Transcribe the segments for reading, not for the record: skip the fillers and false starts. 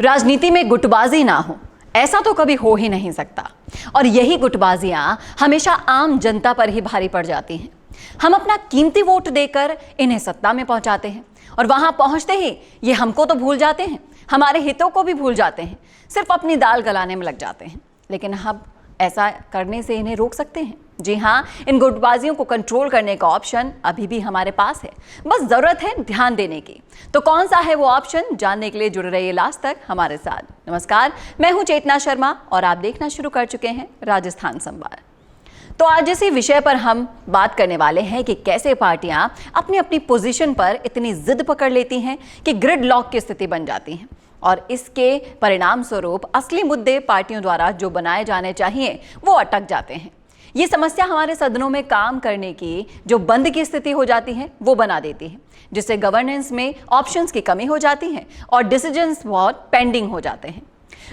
राजनीति में गुटबाजी ना हो, ऐसा तो कभी हो ही नहीं सकता। और यही गुटबाजियां हमेशा आम जनता पर ही भारी पड़ जाती हैं। हम अपना कीमती वोट देकर इन्हें सत्ता में पहुंचाते हैं और वहां पहुंचते ही ये हमको तो भूल जाते हैं, हमारे हितों को भी भूल जाते हैं, सिर्फ अपनी दाल गलाने में लग जाते हैं। लेकिन हम ऐसा करने से इन्हें रोक सकते हैं। जी हाँ, इन गुटबाजियों को कंट्रोल करने का ऑप्शन अभी भी हमारे पास है, बस जरूरत है ध्यान देने की। तो कौन सा है वो ऑप्शन, जानने के लिए जुड़े रहिए लास्ट तक हमारे साथ। नमस्कार, मैं हूं चेतना शर्मा और आप देखना शुरू कर चुके हैं राजस्थान संवाद। तो आज इसी विषय पर हम बात करने वाले हैं कि कैसे पार्टियां अपनी अपनी पोजीशन पर इतनी जिद पकड़ लेती हैं कि ग्रिड लॉक की स्थिति बन जाती है और इसके परिणाम स्वरूप असली मुद्दे पार्टियों द्वारा जो बनाए जाने चाहिए वो अटक जाते हैं। ये समस्या हमारे सदनों में काम करने की जो बंद की स्थिति हो जाती है वो बना देती है, जिससे गवर्नेंस में ऑप्शंस की कमी हो जाती है और डिसीजंस बहुत पेंडिंग हो जाते हैं।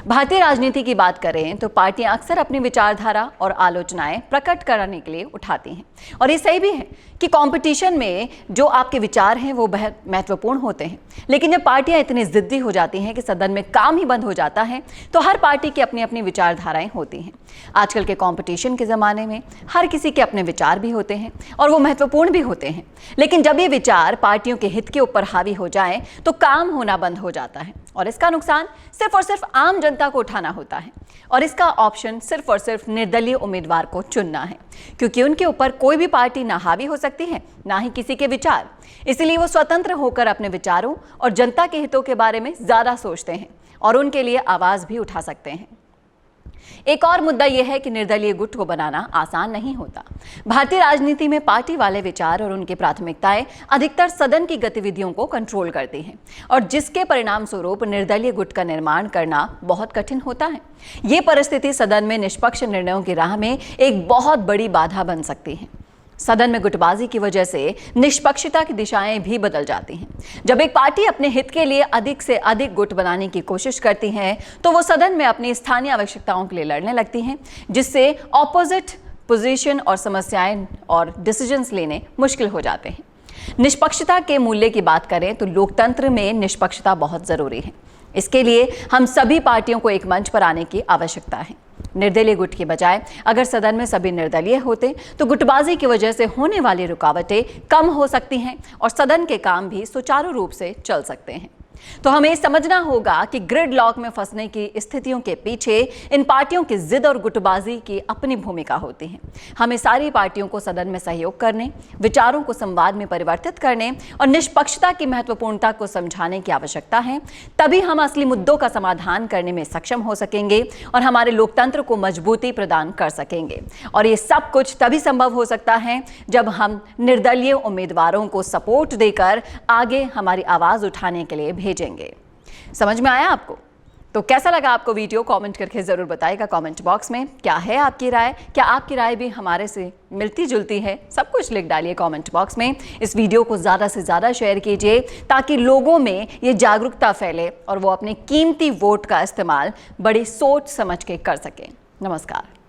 भारतीय राजनीति की बात करें तो पार्टियां अक्सर अपनी विचारधारा और आलोचनाएं प्रकट कराने के लिए उठाती हैं और ये सही भी है कि कंपटीशन में जो आपके विचार हैं वो बहुत महत्वपूर्ण होते हैं। लेकिन जब पार्टियां इतनी जिद्दी हो जाती हैं कि सदन में काम ही बंद हो जाता है तो हर पार्टी की अपनी अपनी विचारधाराएं होती हैं। आजकल के कंपटीशन के ज़माने में हर किसी के अपने विचार भी होते हैं और वो महत्वपूर्ण भी होते हैं। लेकिन जब ये विचार पार्टियों के हित के ऊपर हावी हो जाएं तो काम होना बंद हो जाता है और इसका नुकसान सिर्फ और सिर्फ आम जनता को उठाना होता है। और इसका ऑप्शन सिर्फ और सिर्फ निर्दलीय उम्मीदवार को चुनना है, क्योंकि उनके ऊपर कोई भी पार्टी ना हावी हो सकती है ना ही किसी के विचार। इसलिए वो स्वतंत्र होकर अपने विचारों और जनता के हितों के बारे में ज्यादा सोचते हैं और उनके लिए आवाज भी उठा सकते हैं। एक और मुद्दा यह है कि निर्दलीय गुट को बनाना आसान नहीं होता। भारतीय राजनीति में पार्टी वाले विचार और उनकी प्राथमिकताएं अधिकतर सदन की गतिविधियों को कंट्रोल करती हैं और जिसके परिणाम स्वरूप निर्दलीय गुट का निर्माण करना बहुत कठिन होता है। ये परिस्थिति सदन में निष्पक्ष निर्णयों की राह में एक बहुत बड़ी बाधा बन सकती है। सदन में गुटबाजी की वजह से निष्पक्षता की दिशाएं भी बदल जाती हैं। जब एक पार्टी अपने हित के लिए अधिक से अधिक गुट बनाने की कोशिश करती है तो वो सदन में अपनी स्थानीय आवश्यकताओं के लिए लड़ने लगती हैं, जिससे ऑपोजिट पोजीशन और समस्याएं और डिसीजंस लेने मुश्किल हो जाते हैं। निष्पक्षता के मूल्य की बात करें तो लोकतंत्र में निष्पक्षता बहुत जरूरी है। इसके लिए हम सभी पार्टियों को एक मंच पर आने की आवश्यकता है। निर्दलीय गुट के बजाय अगर सदन में सभी निर्दलीय होते तो गुटबाजी की वजह से होने वाली रुकावटें कम हो सकती हैं और सदन के काम भी सुचारू रूप से चल सकते हैं। तो हमें समझना होगा कि ग्रिड लॉक में फंसने की स्थितियों के पीछे इन पार्टियों की जिद और गुटबाजी की अपनी भूमिका होती है। हमें सारी पार्टियों को सदन में सहयोग करने, विचारों को संवाद में परिवर्तित करने और निष्पक्षता की महत्वपूर्णता को समझाने की आवश्यकता है। तभी हम असली मुद्दों का समाधान करने में सक्षम हो सकेंगे और हमारे लोकतंत्र को मजबूती प्रदान कर सकेंगे। और ये सब कुछ तभी संभव हो सकता है जब हम निर्दलीय उम्मीदवारों को सपोर्ट देकर आगे हमारी आवाज उठाने के लिए भेजेंगे। समझ में आया आपको? तो कैसा लगा आपको वीडियो, कमेंट करके जरूर बताइएगा कमेंट बॉक्स में। क्या है आपकी राय? क्या आपकी राय भी हमारे से मिलती जुलती है? सब कुछ लिख डालिए कमेंट बॉक्स में। इस वीडियो को ज़्यादा से ज़्यादा शेयर कीजिए ताकि लोगों में ये जागरूकता फैले और वो अपने कीमती वोट का इस्तेमाल बड़ी सोच समझ के कर सकें। नमस्कार।